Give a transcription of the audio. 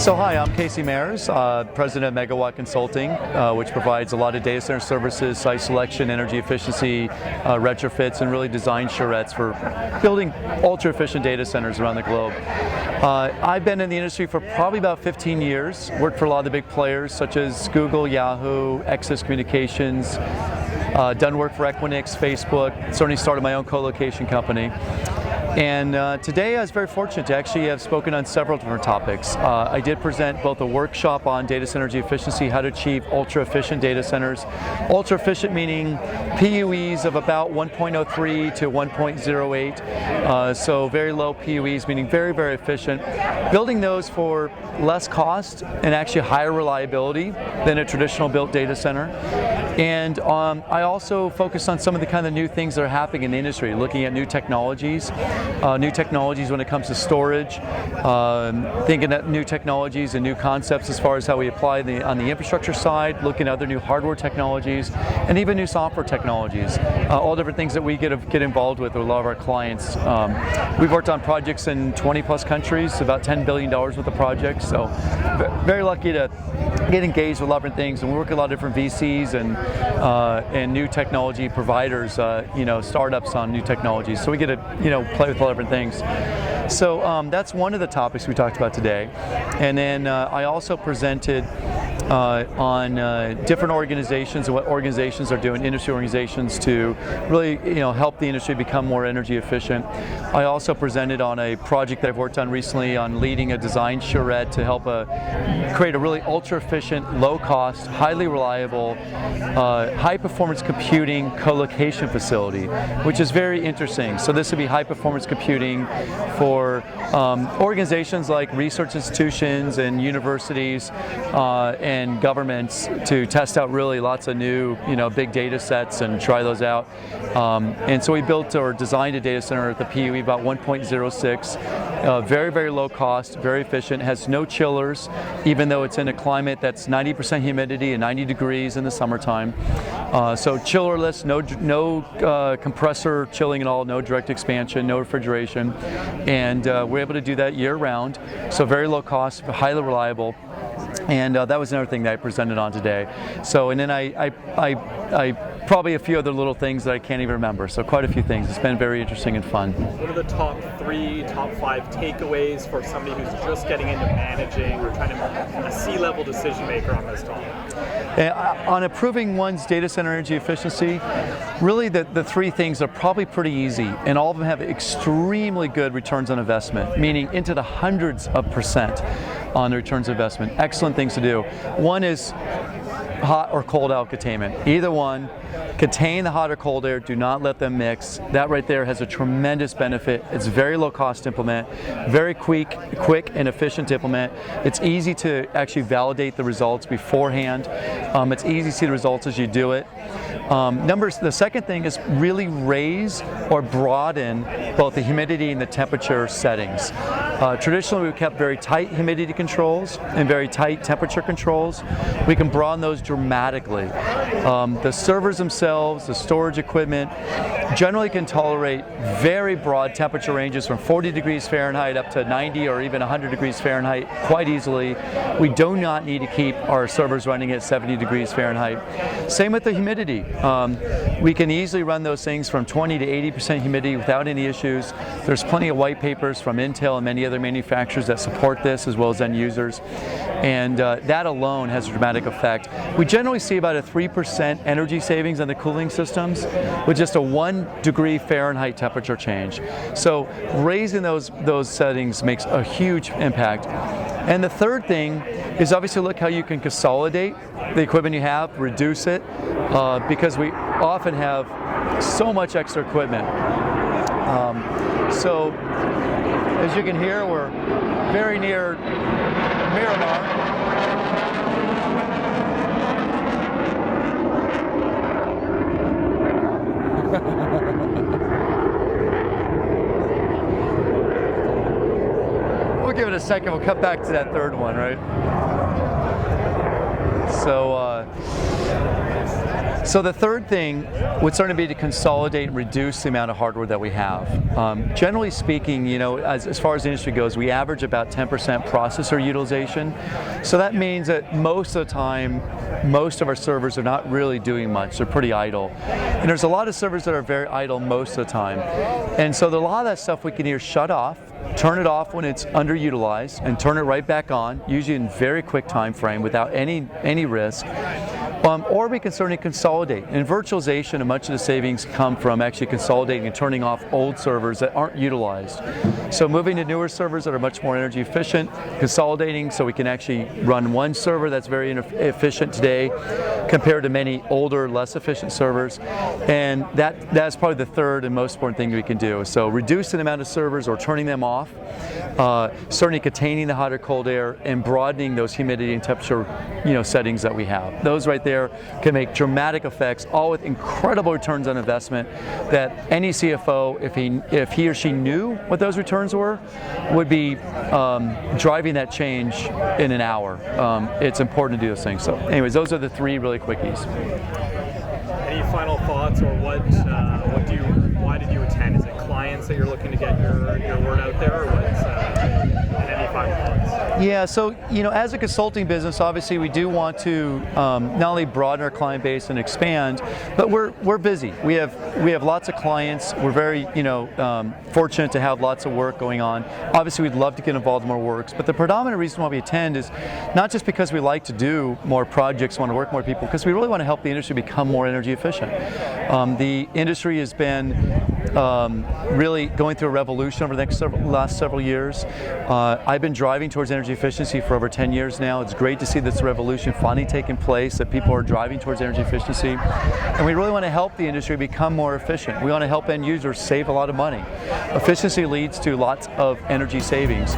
So hi, I'm Casey Mayers, President of Megawatt Consulting, which provides a lot of data center services, site selection, energy efficiency, retrofits, and really design charrettes for building ultra-efficient data centers around the globe. I've been in the industry for probably about 15 years, worked for a lot of the big players such as Google, Yahoo, Access Communications, done work for Equinix, Facebook, certainly started my own co-location company. And today I was very fortunate to actually have spoken on several different topics. I did present both a workshop on data center energy efficiency, how to achieve ultra-efficient data centers. Ultra-efficient meaning PUEs of about 1.03 to 1.08, so very low PUEs, meaning very, very efficient. Building those for less cost and actually higher reliability than a traditional built data center. And I also focused on some of the kind of new things that are happening in the industry, looking at new technologies when it comes to storage, thinking at new technologies and new concepts as far as how we apply on the infrastructure side, looking at other new hardware technologies, and even new software technologies, all different things that we get involved with a lot of our clients. We've worked on projects in 20 plus countries, about $10 billion worth of projects, so very lucky to get engaged with a lot of different things, and we work with a lot of different VCs and new technology providers, startups on new technologies. So we get to play with a lot of different things. So that's one of the topics we talked about today. And then I also presented on different organizations and what organizations are doing, industry organizations, to really help the industry become more energy efficient. I also presented on a project that I've worked on recently on leading a design charrette to help create a really ultra efficient, low cost, highly reliable, high performance computing co-location facility, which is very interesting. So this would be high performance computing for organizations like research institutions and universities and governments to test out really lots of new big data sets and try those out. And so we built or designed a data center at the PUE about 1.06, very, very low cost, very efficient, has no chillers, even though it's in a climate that's 90% humidity and 90 degrees in the summertime. So chillerless, no compressor chilling at all, no direct expansion, no refrigeration, and we're able to do that year round. So very low cost, highly reliable. And that was another thing that I presented on today. So, and then I probably a few other little things that I can't even remember. So quite a few things. It's been very interesting and fun. What are the top 5 takeaways for somebody who's just getting into managing or trying to be a C-level decision maker on this topic? On improving one's data center energy efficiency, really the three things are probably pretty easy, and all of them have extremely good returns on investment, meaning into the hundreds of % on the returns on investment. Excellent things to do. One is hot or cold out containment. Either one, contain the hot or cold air, do not let them mix. That right there has a tremendous benefit. It's very low cost to implement, very quick and efficient to implement. It's easy to actually validate the results beforehand. It's easy to see the results as you do it. The second thing is really raise or broaden both the humidity and the temperature settings. Traditionally, we've kept very tight humidity controls and very tight temperature controls. We can broaden those dramatically. The servers themselves, the storage equipment, generally can tolerate very broad temperature ranges from 40 degrees Fahrenheit up to 90 or even 100 degrees Fahrenheit quite easily. We do not need to keep our servers running at 70 degrees Fahrenheit. Same with the humidity. We can easily run those things from 20 to 80% humidity without any issues. There's plenty of white papers from Intel and many other manufacturers that support this, as well as end users. And that alone has a dramatic effect. We generally see about a 3% energy savings on the cooling systems with just a 1 degree Fahrenheit temperature change. So raising those settings makes a huge impact. And the third thing is obviously look how you can consolidate the equipment you have, reduce it, because we often have so much extra equipment. So as you can hear, we're very near Miramar. We'll give it a second, we'll cut back to that third one, right? So the third thing would certainly be to consolidate and reduce the amount of hardware that we have. Generally speaking, as far as the industry goes, we average about 10% processor utilization. So that means that most of the time, most of our servers are not really doing much. They're pretty idle. And there's a lot of servers that are very idle most of the time. And so a lot of that stuff we can either shut off, turn it off when it's underutilized, and turn it right back on, usually in very quick time frame without any risk. Or we can certainly consolidate. In virtualization, and much of the savings come from actually consolidating and turning off old servers that aren't utilized. So moving to newer servers that are much more energy efficient, consolidating so we can actually run one server that's very efficient today compared to many older, less efficient servers. And that's probably the third and most important thing we can do. So reducing the amount of servers or turning them off, certainly containing the hot or cold air, and broadening those humidity and temperature settings that we have. Those right there can make dramatic effects, all with incredible returns on investment that any CFO, if he or she knew what those returns were, would be driving that change in an hour. It's important to do those things. So anyways, those are the three really quickies. Any final thoughts, or why did you attend? Is it clients that you're looking to get your word out there, or and any final thoughts? Yeah, so as a consulting business, obviously we do want to not only broaden our client base and expand, but we're busy. We have lots of clients. We're very fortunate to have lots of work going on. Obviously, we'd love to get involved in more works, but the predominant reason why we attend is not just because we like to do more projects, want to work with more people, because we really want to help the industry become more energy efficient. The industry has been really going through a revolution over the last several years. I've been driving towards energy efficiency for over 10 years now. It's great to see this revolution finally taking place, that people are driving towards energy efficiency. And we really want to help the industry become more efficient. We want to help end users save a lot of money. Efficiency leads to lots of energy savings.